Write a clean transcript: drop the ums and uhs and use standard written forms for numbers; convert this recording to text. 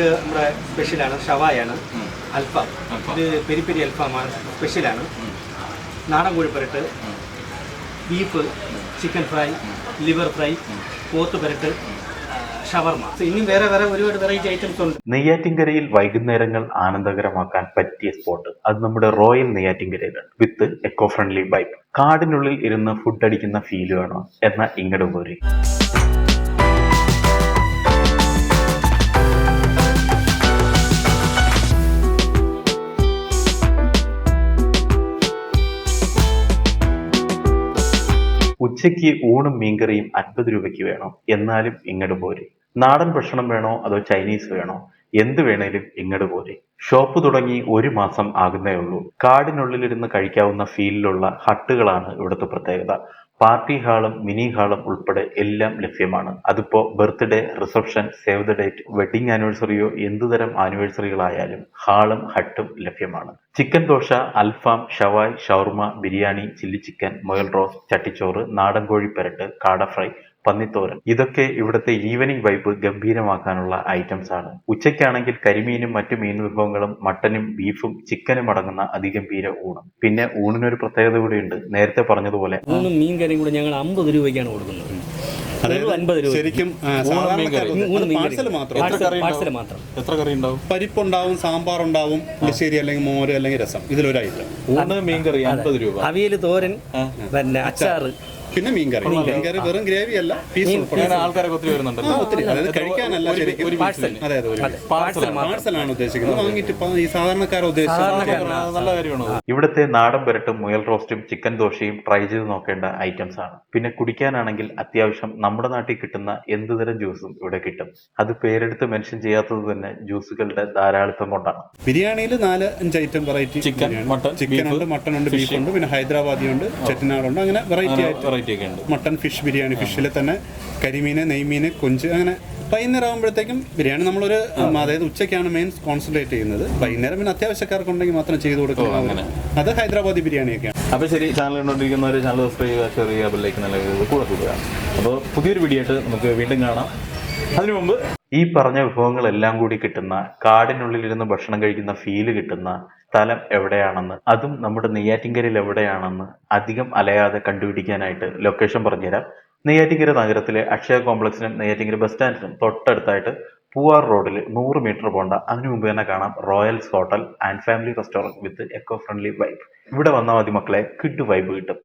ഇത് നമ്മുടെ സ്പെഷ്യലാണ്, ഷവായാണ്, അൽഫാം. ഇത് പെരി പെരി അൽഫാമാണ്, സ്പെഷ്യലാണ്. നാടൻ കോഴിപ്പരട്ട്, beef, chicken fry, liver fry, പോത്ത് പരട്ട്, ഷവർമ. ഇനിയും വേറെ ഒരുപാട് വെറൈറ്റി ഐറ്റംസ് ഉണ്ട്. നെയ്യാറ്റിൻകരയിൽ വൈകുന്നേരങ്ങൾ ആനന്ദകരമാക്കാൻ പറ്റിയ സ്പോട്ട് അത് നമ്മുടെ റോയൽ നെയ്യാറ്റിൻകരയിലാണ്. വിത്ത് എക്കോ ഫ്രണ്ട്ലി വൈബ്. കാടിനുള്ളിൽ ഇരുന്ന് ഫുഡ് അടിക്കുന്ന ഫീൽ വേണോ എന്ന ഇങ്ങോട്ട് പോരി. ഉച്ചയ്ക്ക് ഊണും മീൻകറിയും 50 രൂപയ്ക്ക് വേണോ? എന്നാലും ഇങ്ങോട്ട് പോരെ. നാടൻ ഭക്ഷണം വേണോ അതോ ചൈനീസ് വേണോ? എന്ത് വേണേലും ഇങ്ങോട്ട് പോരെ. ഷോപ്പ് തുടങ്ങി 1 മാസം ആകുന്നേ ഉള്ളൂ. കാടിനുള്ളിലിരുന്ന് കഴിക്കാവുന്ന ഫീലിലുള്ള ഹട്ടുകളാണ് ഇവിടുത്തെ പ്രത്യേകത. പാർട്ടി ഹാളും മിനി ഹാളും ഉൾപ്പെടെ എല്ലാം ലഭ്യമാണ്. അതിപ്പോ birthday, reception, save the date, wedding ആനിവേഴ്സറിയോ എന്തുതരം ആനിവേഴ്സറികളായാലും ഹാളും ഹട്ടും ലഭ്യമാണ്. ചിക്കൻ ദോശ, അൽഫാം, ഷവായ്, ഷവർമ, ബിരിയാണി, ചില്ലി ചിക്കൻ, മുയൽ റോസ്റ്റ്, ചട്ടിച്ചോറ്, നാടൻ കോഴി പെരട്ട്, കാട ഫ്രൈ, പന്നിത്തോരൻ, ഇതൊക്കെ ഇവിടുത്തെ ഈവനിങ് വൈബ് ഗംഭീരമാക്കാനുള്ള ഐറ്റംസ് ആണ്. ഉച്ചയ്ക്കാണെങ്കിൽ കരിമീനും മറ്റു മീൻ വിഭവങ്ങളും മട്ടനും ബീഫും ചിക്കനും അടങ്ങുന്ന അതിഗംഭീര ഊണം. പിന്നെ ഊണിനൊരു പ്രത്യേകത കൂടിയുണ്ട്. നേരത്തെ പറഞ്ഞതുപോലെ ഊണും മീൻ കറിയും കൂടെ ഞങ്ങൾ 50 രൂപയാണ് കൊടുക്കുന്നത്. ശരിക്കും എത്ര കറി ഉണ്ടാവും? പരിപ്പുണ്ടാവും, സാമ്പാറുണ്ടാവും, പുളിശ്ശേരി അല്ലെങ്കിൽ മോര് അല്ലെങ്കിൽ രസം, ഇതിലൊരു ഐറ്റം. ഊണ് മീൻകറി 50 രൂപ. അവിയൽ, തോരൻ, പിന്നെ അച്ചാറ്, പിന്നെ മീൻകറി വെറും ഗ്രേവി അല്ല, പീസ് ആൾക്കാരൊക്കെ ഒത്തിരി വരുന്നുണ്ടല്ലോ. ഒത്തിരി, അതായത് കഴിക്കാനല്ല, ശരിക്കും പാഴ്സലാണ് ഉദ്ദേശിക്കുന്നത്. വാങ്ങിയിട്ട് ഈ സാധാരണക്കാരെ ഉദ്ദേശിക്കുന്നത് നല്ല കാര്യമാണ്. ഇവിടുത്തെ നാടൻ പെരട്ടും മുയൽ റോസ്റ്റും ചിക്കൻ ദോശയും ട്രൈ ചെയ്ത് നോക്കേണ്ട ഐറ്റംസ് ആണ്. പിന്നെ കുടിക്കാനാണെങ്കിൽ അത്യാവശ്യം നമ്മുടെ നാട്ടിൽ കിട്ടുന്ന എന്തുതരം ജ്യൂസും ഇവിടെ കിട്ടും. അത് പേരെടുത്ത് മെൻഷൻ ചെയ്യാത്തത് തന്നെ ജ്യൂസുകളുടെ ധാരാളിത്തം കൊണ്ടാണ്. ബിരിയാണിയിൽ 4-5 ഐറ്റം വെറൈറ്റി. ചിക്കൻ ഉണ്ട്, മട്ടൺ ഉണ്ട്, ബീഫ് ഉണ്ട്, പിന്നെ ഹൈദരാബാദി ഉണ്ട്, ചെട്ടിനാടുണ്ട്, അങ്ങനെ വെറൈറ്റി ആയിട്ട് മട്ടൺ, ഫിഷ് ബിരിയാണി, ഫിഷിൽ തന്നെ കരിമീന്, നെയ്മീന്, കൊഞ്ച്, അങ്ങനെ. വൈകുന്നേരം ആകുമ്പോഴത്തേക്കും ബിരിയാണി നമ്മളൊരു അതായത് ഉച്ചയ്ക്കാണ് മെയിൻ കോൺസെൻട്രേറ്റ് ചെയ്യുന്നത്. വൈകുന്നേരം പിന്നെ അത്യാവശ്യക്കാർക്കുണ്ടെങ്കിൽ മാത്രം ചെയ്ത് കൊടുക്കുക. അത് ഹൈദരാബാദി ബിരിയാണിയൊക്കെയാണ്. അപ്പോൾ ശരി, ചാനൽ കണ്ടുകൊണ്ടിരിക്കുന്നവർ ചാനൽ സബ്സ്ക്രൈബ് ചെയ്യുക, ഷെയർ ചെയ്യുക, ബെല്ലൈക്കൻ കൂടെ കൂടുക. അപ്പോൾ പുതിയൊരു വീഡിയോ ആയിട്ട് നമുക്ക് വീണ്ടും കാണാം. അതിനു മുമ്പ് ഈ പറഞ്ഞ വിഭവങ്ങളെല്ലാം കൂടി കിട്ടുന്ന, കാടിനുള്ളിലിരുന്ന് ഭക്ഷണം കഴിക്കുന്ന ഫീല് കിട്ടുന്ന സ്ഥലം എവിടെയാണെന്ന്, അതും നമ്മുടെ നെയ്യാറ്റിൻകരയിൽ എവിടെയാണെന്ന് അധികം അലയാതെ കണ്ടുപിടിക്കാനായിട്ട് ലൊക്കേഷൻ പറഞ്ഞുതരാം. നെയ്യാറ്റിൻകര നഗരത്തിലെ അക്ഷയ കോംപ്ലക്സിനും നെയ്യാറ്റിൻകര ബസ് സ്റ്റാൻഡിനും തൊട്ടടുത്തായിട്ട് പൂവാർ റോഡിൽ 100 മീറ്റർ പോണ്ട. അതിനു മുമ്പ് തന്നെ കാണാം Royals hotel and family restaurant with eco friendly vibe. ഇവിടെ വന്നാൽ മതി മക്കളെ, കിഡ് വൈബ് കിട്ടും.